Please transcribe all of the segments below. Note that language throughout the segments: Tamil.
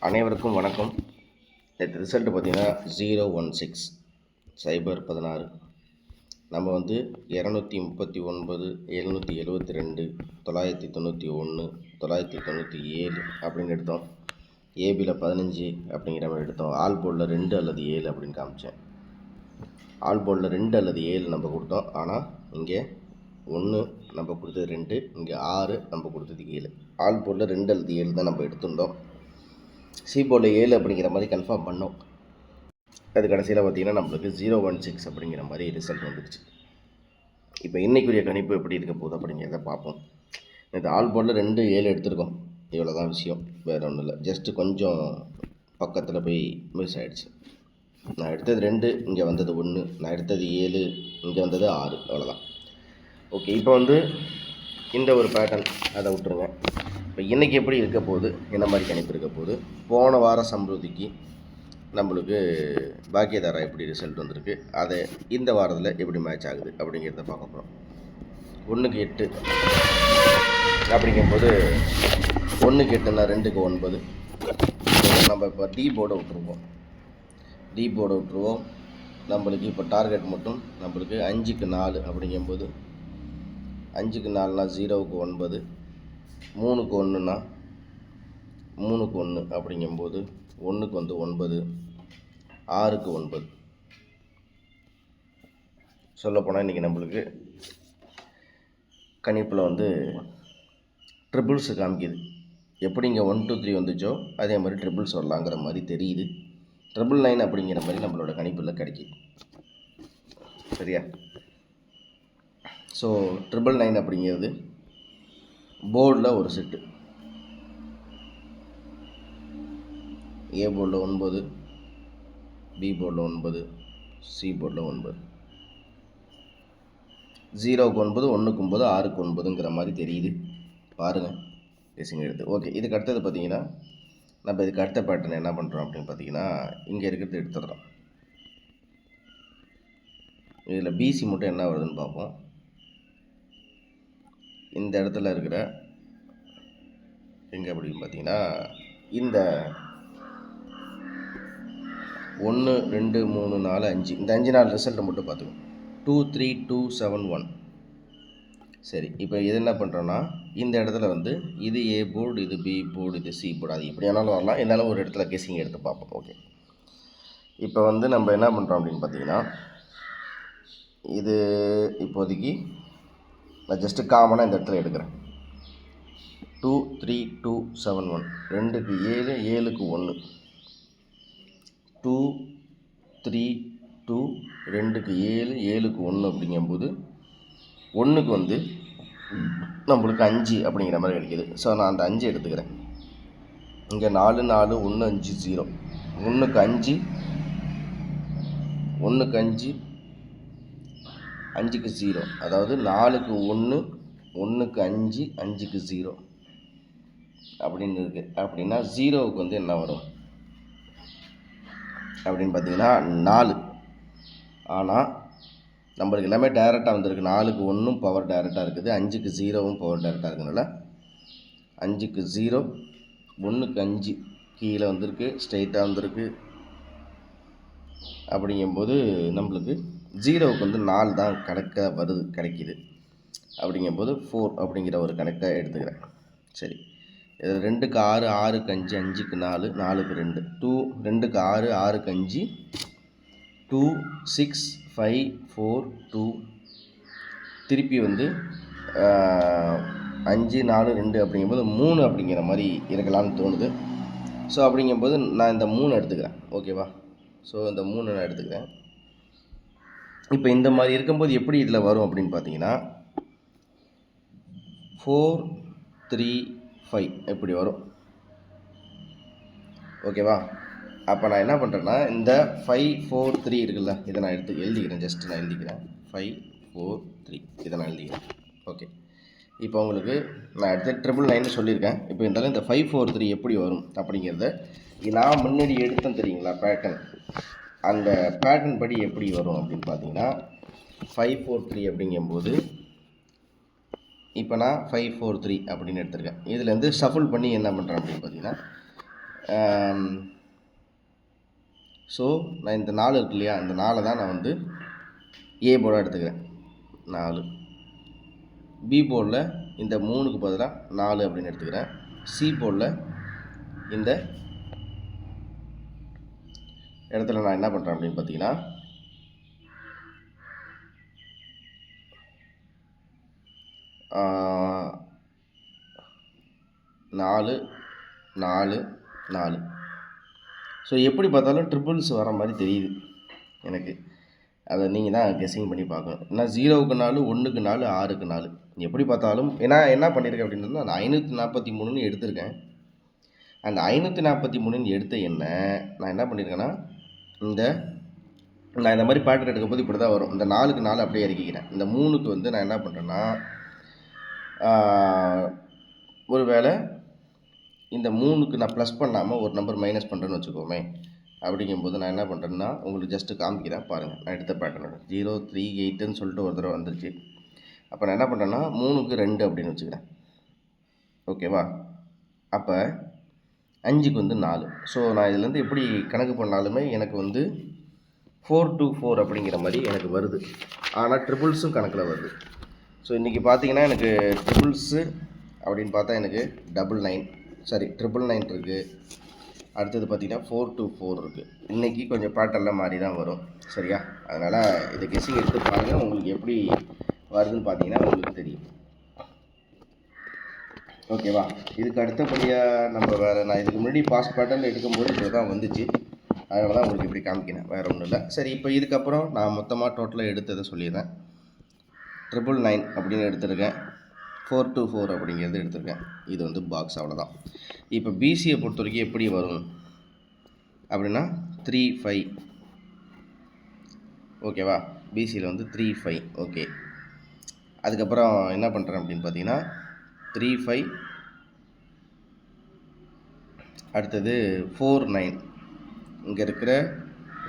அனைவருக்கும் வணக்கம். நேற்று ரிசல்ட்டு பார்த்திங்கன்னா 016 சைபர் 16. நம்ம வந்து 239 772 991 997 அப்படின்னு எடுத்தோம். ஏபியில் 15 அப்படிங்கிற மாதிரி எடுத்தோம். ஆல் போர்டில் 2 அல்லது 7 அப்படின்னு காமிச்சேன். ஆல் போர்டில் 2 அல்லது 7 நம்ம கொடுத்தோம். ஆனால் இங்கே 1 நம்ம கொடுத்தது 2, இங்கே 6 நம்ம கொடுத்தது 7. ஆல் போர்டில் 2 அல்லது 7 தான் நம்ம எடுத்திருந்தோம். சி போர்டில் 7 அப்படிங்கிற மாதிரி கன்ஃபார்ம் பண்ணோம். அது கடைசியில் பார்த்திங்கன்னா நம்மளுக்கு 016 அப்படிங்கிற மாதிரி ரிசல்ட் வந்துடுச்சு. இப்போ இன்றைக்குரிய கணிப்பு எப்படி இருக்க போகுது அப்படிங்கிறத பார்ப்போம். இது ஆல் போர்டில் 2 7 எடுத்திருக்கோம். இவ்வளோ தான் விஷயம், வேறு ஒன்றும் இல்லை. ஜஸ்ட்டு கொஞ்சம் பக்கத்தில் போய் மிஸ் ஆகிடுச்சு. நான் எடுத்தது 2, இங்கே வந்தது 1. நான் எடுத்தது 7, இங்கே வந்தது 6. அவ்வளோதான். ஓகே, இப்போ வந்து இந்த ஒரு பேட்டர்ன் அதை விட்டுருங்க. இப்போ இன்றைக்கி எப்படி இருக்க போகுது, என்ன மாதிரி கணிப்பு இருக்க போகுது, போன வார சம்பிரதிக்கு நம்மளுக்கு பாக்கியதாரா எப்படி ரிசல்ட் வந்திருக்கு, அதை இந்த வாரத்தில் எப்படி மேட்ச் ஆகுது அப்படிங்கிறத பார்க்க போகிறோம். 1க்கு 8 அப்படிங்கும்போது 1க்கு 8னா 2க்கு 9. நம்ம இப்போ டி போர்டை விட்டுருவோம். நம்மளுக்கு இப்போ டார்கெட் மட்டும் நம்மளுக்கு 5க்கு 4 அப்படிங்கும்போது 5க்கு 4னா 0க்கு 9, 3க்கு 1னா 3க்கு 1 அப்படிங்கும்போது 1க்கு வந்து 9, 6க்கு 9. சொல்லப்போனால் இன்றைக்கி நம்மளுக்கு கணிப்பில் வந்து ட்ரிபிள்ஸு காமிக்குது. எப்படி இங்கே 1 2 3 வந்துச்சோ அதே மாதிரி ட்ரிபிள்ஸ் வரலாங்கிற மாதிரி தெரியுது. 999 அப்படிங்கிற மாதிரி நம்மளோட கணிப்பில் கிடைக்கிது. சரியா? ஸோ 999 அப்படிங்கிறது போர்டில் ஒரு செட்டு. ஏ போர்டில் 9, பி போர்டில் 9, சி போர்டில் 9. 0க்கு 9, 1க்கு 9, 6க்கு 9ங்கிற மாதிரி தெரியுது. பாருங்கள், பேசுங்க எடுத்து. ஓகே, இதுக்கு அடுத்தது பார்த்திங்கன்னா நம்ம இதுக்கு அடுத்த பேட்டர்ன் என்ன பண்ணுறோம் அப்படின்னு பார்த்தீங்கன்னா, இங்கே இருக்கிறது எடுத்துடுறோம். இதில் பிசி மட்டும் என்ன வருதுன்னு பார்ப்போம். இந்த இடத்துல இருக்கிற எங்கே அப்படின்னு பார்த்தீங்கன்னா, இந்த 1 2 3 4 5 இந்த 5 4 ரிசல்ட்டை மட்டும் பார்த்துக்கோங்க. 2 3 2 7 1. சரி, இப்போ இது என்ன பண்ணுறோன்னா, இந்த இடத்துல வந்து இது ஏ போர்டு, இது பி போர்டு, இது சி போர்டு. அது எப்படி வேணாலும் வரலாம். இருந்தாலும் ஒரு இடத்துல கெஸிங் எடுத்து பார்ப்போம். ஓகே, இப்போ வந்து நம்ம என்ன பண்ணுறோம் அப்படின்னு பார்த்தீங்கன்னா, இது இப்போதைக்கு நான் ஜஸ்ட்டு காமனாக இந்த இடத்துல எடுக்கிறேன். 2 3 2 7 1. 2க்கு 7, 7க்கு 1. 2 3 2, 2க்கு 7, 7க்கு 1 அப்படிங்கும்போது 1க்கு வந்து நம்மளுக்கு 5 அப்படிங்கிற மாதிரி கிடைக்கிது. ஸோ நான் அந்த 5 எடுத்துக்கிறேன். இங்கே 4 4 1 5 0. 1க்கு 5, 1க்கு 5, 5க்கு 0. அதாவது 4க்கு 1, 1க்கு 5, 5க்கு 0 அப்படின்னு இருக்குது. அப்படின்னா 0க்கு வந்து என்ன வரும் அப்படின்னு பார்த்தீங்கன்னா 4. ஆனால் நம்மளுக்கு எல்லாமே டைரெக்டாக வந்திருக்கு. 4க்கு 1ம் பவர் டைரெக்டாக இருக்குது, 5க்கு 0வும் பவர் டைரெக்டாக இருக்கிறதுனால 5க்கு 0, 1க்கு 5 கீழே வந்திருக்கு, ஸ்ட்ரெயிட்டாக வந்திருக்கு. அப்படிங்கும்போது நம்மளுக்கு 0க்கு வந்து 4 தான் கணக்காக கிடைக்கிது. அப்படிங்கும்போது 4 அப்படிங்கிற ஒரு கணக்கை எடுத்துக்கிறேன். சரி, இதில் 2க்கு 6, 6க்கு 5, 5க்கு 4, 4க்கு 2. 2க்கு 6, 6க்கு 5, 2 6 5 4 2. திருப்பி வந்து 5 4 2 அப்படிங்கும்போது 3 அப்படிங்கிற மாதிரி இருக்கலாம்னு தோணுது. ஸோ அப்படிங்கும்போது நான் இந்த 3 எடுத்துக்கிறேன். ஓகேவா? ஸோ இந்த 3 நான் எடுத்துக்கிறேன். இப்போ இந்த மாதிரி இருக்கும்போது எப்படி இதில் வரும் அப்படின்னு பார்த்தீங்கன்னா 4 3 5 இப்படி வரும். ஓகேவா? அப்போ நான் என்ன பண்ணுறேன்னா, இந்த 5 4 3 இருக்குல்ல, இதை நான் எழுதிக்கிறேன். ஜஸ்ட்டு நான் எழுதிக்கிறேன் 5 4 3. இதை நான் எழுதிக்கிறேன். ஓகே, இப்போ உங்களுக்கு நான் எடுத்து 999 சொல்லியிருக்கேன். இப்போ இருந்தாலும் இந்த 5 4 3 எப்படி வரும் அப்படிங்கிறத நான் முன்னாடி எடுத்தேன் தெரியுங்களா பேட்டர்ன். அந்த பேட்டர்ன் படி எப்படி வரும் அப்படின்னு பார்த்தீங்கன்னா 5 4 3 அப்படிங்கும்போது இப்போ நான் 5 4 3 அப்படின்னு எடுத்திருக்கேன். இதுலேருந்து ஷஃபிள் பண்ணி என்ன பண்ணுறேன் அப்படின்னு பார்த்தீங்கன்னா ஸோ நான் இந்த 4 இருக்கு இல்லையா, இந்த 4 தான் நான் வந்து ஏ போர்டாக எடுத்துக்கிறேன் 4. பி போர்டில் இந்த 3க்கு பதிலாக 4 அப்படின்னு எடுத்துக்கிறேன். சி போர்டில் இந்த இடத்துல நான் என்ன பண்ணுறேன் அப்படின்னு பார்த்தீங்கன்னா 4 4 4. ஸோ எப்படி பார்த்தாலும் ட்ரிபிள்ஸ் வர மாதிரி தெரியுது எனக்கு. அதை நீங்கள் தான் கெஸ்ஸிங் பண்ணி பார்க்கணும். ஏன்னா 0க்கு 4, 1க்கு 4, 6க்கு 4 எப்படி பார்த்தாலும். ஏன்னா என்ன பண்ணியிருக்கேன் அப்படின்னா, நான் 543ன்னு எடுத்திருக்கேன். அந்த 543ன்னு எடுத்த எண்ணை நான் என்ன பண்ணியிருக்கேன்னா, நான் இந்த மாதிரி பேட்டர்ன் எடுக்கும் போது இப்படி தான் வரும். இந்த 4க்கு 4 அப்படியே இறக்கிக்கிறேன். இந்த 3க்கு வந்து நான் என்ன பண்ணுறேன்னா, ஒரு வேளை இந்த 3க்கு நான் ப்ளஸ் பண்ணாமல் ஒரு நம்பர் மைனஸ் பண்ணுறேன்னு வச்சுக்கோமே. அப்படிங்கும்போது நான் என்ன பண்ணுறேன்னா, உங்களுக்கு ஜஸ்ட்டு காமிக்கிறேன் பாருங்கள். நான் எடுத்த பேட்டர்னோட 0 3 8ன்னு சொல்லிட்டு ஒரு தடவை வந்துருச்சு. அப்போ நான் என்ன பண்ணுறேன்னா 3க்கு 2 அப்படின்னு வச்சுக்கிறேன். ஓகேவா? அப்போ 5க்கு வந்து 4. ஸோ நான் இதுலேருந்து எப்படி கணக்கு பண்ணாலுமே எனக்கு வந்து 4 to 4 அப்படிங்கிற மாதிரி எனக்கு வருது. ஆனால் ட்ரிபிள்ஸும் கணக்கில் வருது. ஸோ இன்றைக்கி பார்த்தீங்கன்னா எனக்கு ட்ரிபிள்ஸு அப்படின்னு பார்த்தா எனக்கு 999 இருக்குது. அடுத்தது பார்த்திங்கன்னா 4 to 4 இருக்குது. இன்றைக்கி கொஞ்சம் பேட்டர்னில் மாறி தான் வரும். சரியா? அதனால் இதை கெஸ்ஸிங் எடுத்து பாருங்கள். உங்களுக்கு எப்படி வருதுன்னு பார்த்தீங்கன்னா உங்களுக்கு தெரியும். ஓகேவா? இதுக்கு அடுத்தபடியாக நம்ம வேறு, நான் இதுக்கு முன்னாடி பாஸ் பேட்டர்ன் எடுக்கும்போது இப்படி தான் வந்துச்சு. அதனால தான் உங்களுக்கு இப்படி காமிக்கிறேன், வேறு ஒன்றும் இல்லை. சரி, இப்போ இதுக்கப்புறம் நான் மொத்தமாக டோட்டலாக எடுத்ததை சொல்லிடுறேன். 999 அப்படின்னு எடுத்துருக்கேன். 4 to 4 அப்படிங்கிறது எடுத்துருக்கேன். இது வந்து பாக்ஸ், அவ்வளோதான். இப்போ பிசியை பொறுத்த வரைக்கும் எப்படி வரும் அப்படின்னா 3 5. ஓகேவா? பிசியில் வந்து 3 5. ஓகே. அதுக்கப்புறம் என்ன பண்ணுறேன் அப்படின்னு பார்த்தீங்கன்னா 3 5, அடுத்தது 4 9. இங்கே இருக்கிற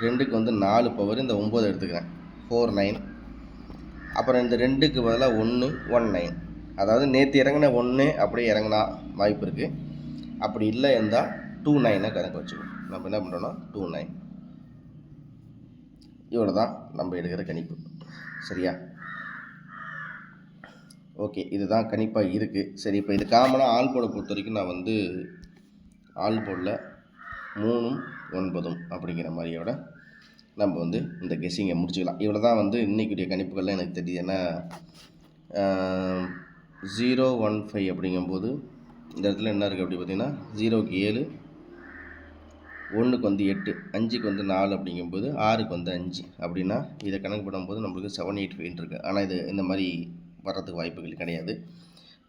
2க்கு வந்து 4 பவர், இந்த 9 எடுத்துக்கிறேன். 4 9. அப்புறம் இந்த 2க்கு பதிலாக 1 1 9. அதாவது நேற்று இறங்கின 1 அப்படியே இறங்கினா வாய்ப்பு இருக்குது. அப்படி இல்லை இருந்தால் 2 9 கணக்கு வச்சுக்கணும். நம்ம என்ன பண்ணுறோன்னா 2 9. இவ்வளோ தான் நம்ம எடுக்கிற கணிப்பு. சரியா? ஓகே, இதுதான் கணிப்பாக இருக்குது. சரி, இப்போ இது காமனாக ஆல் போர்டை பொறுத்த வரைக்கும் நான் வந்து ஆல் போர்டில் 3 9 அப்படிங்கிற மாதிரியோட நம்ம வந்து இந்த கெஸ்ஸிங்கை முடிச்சுக்கலாம். இவ்வளோ தான் வந்து இன்றைக்குரிய கணிப்புகள்லாம் எனக்கு தெரியுது. ஏன்னா 0 1 5 அப்படிங்கும்போது இந்த இடத்துல என்ன இருக்குது அப்படி பார்த்திங்கன்னா 0க்கு 7, 1க்கு வந்து 8, 5க்கு வந்து 4 அப்படிங்கும்போது 6க்கு வந்து 5 அப்படின்னா இதை கணக்கு பண்ணும்போது நம்மளுக்கு 7 8 5 இருக்குது. ஆனால் இது இந்த மாதிரி வர்றதுக்கு வாய்ப்புகள் கிடையாது.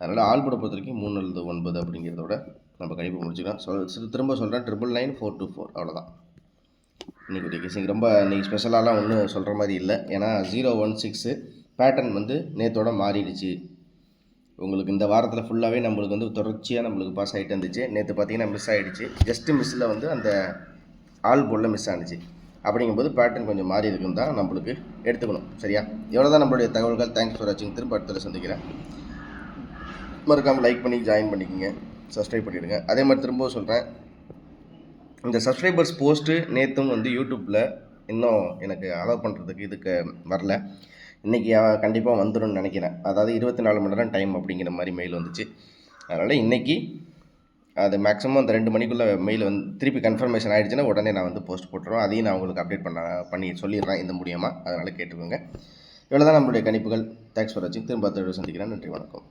அதனால் ஆல் போர்டை பொறுத்த வரைக்கும் 3 அல்லது 9 அப்படிங்கிறதோட நம்ம கணிப்பு முடிச்சுக்கலாம். திரும்ப சொல்கிறேன், 999 4 to 4 அவ்வளோதான். இன்றைக்கி கெஸ்ஸிங் ரொம்ப இன்றைக்கி ஸ்பெஷலாலாம் ஒன்றும் சொல்கிற மாதிரி இல்லை. ஏன்னா 0 1 6 பேட்டர்ன் வந்து நேற்றோட மாறிடுச்சு. உங்களுக்கு இந்த வாரத்தில் ஃபுல்லாகவே நம்மளுக்கு வந்து தொடர்ச்சியாக நம்மளுக்கு பாஸ் ஆகிட்டு இருந்துச்சு. நேற்று பார்த்திங்கன்னா மிஸ் ஆகிடுச்சு. ஜஸ்ட்டு மிஸ்ஸில் வந்து அந்த ஆல் போர்டில் மிஸ் ஆனிச்சு. அப்படிங்கும்போது பேட்டர்ன் கொஞ்சம் மாறி இருக்குன்னு தான் நம்மளுக்கு எடுத்துக்கணும். சரியா? எவ்வளோ தான் நம்மளுடைய தகவல்கள். தேங்க்ஸ் ஃபார் வாட்சிங். திரும்ப அடுத்த சந்திக்கிறேன். மறக்காமல் லைக் பண்ணி ஜாயின் பண்ணிக்கோங்க, சப்ஸ்கிரைப் பண்ணிவிடுங்க. அதே மாதிரி திரும்பவும் சொல்கிறேன், இந்த சப்ஸ்கிரைபர்ஸ் போஸ்ட்டு நேற்றும் வந்து யூடியூப்பில் இன்னும் எனக்கு அலோவ் பண்ணுறதுக்கு இதுக்கு வரல. இன்றைக்கி கண்டிப்பாக வந்துடும்னு நினைக்கிறேன். அதாவது 24 மணி நேரம் டைம் அப்படிங்கிற மாதிரி மெயில் வந்துச்சு. அதனால் இன்றைக்கி அது மேக்ஸிமம் அந்த 2 மணிக்குள்ளே மெயில் வந்து திருப்பி கன்ஃபர்மேஷன் ஆகிடுச்சுன்னா உடனே நான் வந்து போஸ்ட் போட்டுருவேன். அதையும் நான் உங்களுக்கு அப்டேட் பண்ணி சொல்லிடுறேன் இந்த மூலியமாக. அதனால் கேட்டுக்கோங்க. இவ்வளோ தான் நம்மளுடைய கணிப்புகள். தேங்க்ஸ் ஃபார் வாட்சிங். திரும்ப சந்திக்கிறேன். நன்றி, வணக்கம்.